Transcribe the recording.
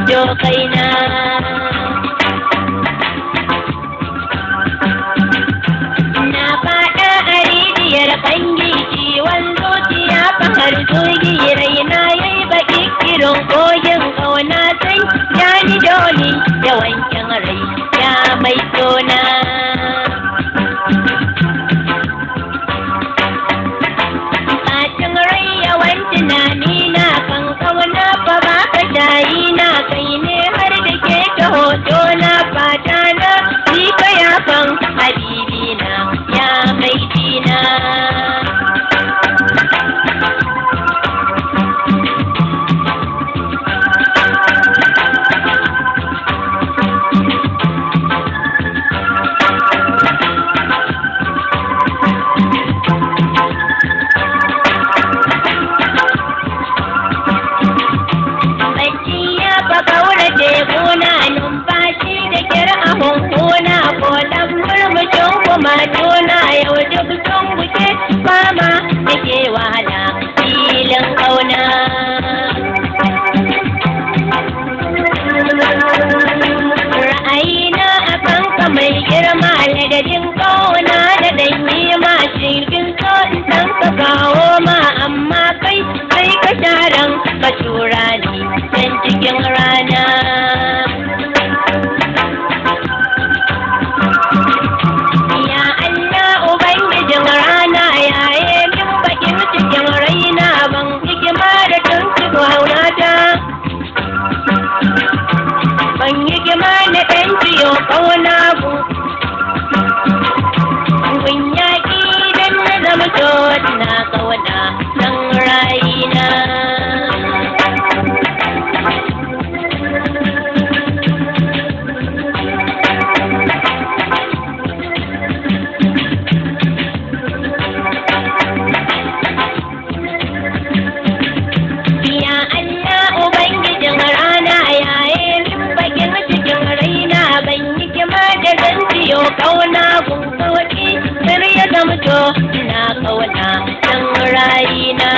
fito kaina. Na faɗa a rijiyar kangi ciwon zuciya fahar zugi raina yayi baki kirin kogin ƙauna sai ya ni dole da wankin rai ya mai tona. Bacin rai yawan tunani na kan ƙauna fa ba ka shayi na kai ne har da ke ta hoto na fata na ji ka yafan habibi na ya mai dina. Matuna yau duk sun wuce fama da ke wahala filin ƙauna. Ra'ayina a kanka mai girma ladadin ƙauna da danyi ma shirgin so san ka kawo ma amma kai sai ka sharan ka tura ni can cikin rana. Ban yi gima na ɗan ciyo ƙauna ku, kun yaƙi don na zama na ƙauna don rayina. Ya Allah Ubangijin rana yayin bakin cikin raina ban yi kima da zan ciyo ƙauna kun kawai har ya zamto na ƙauna don rayina.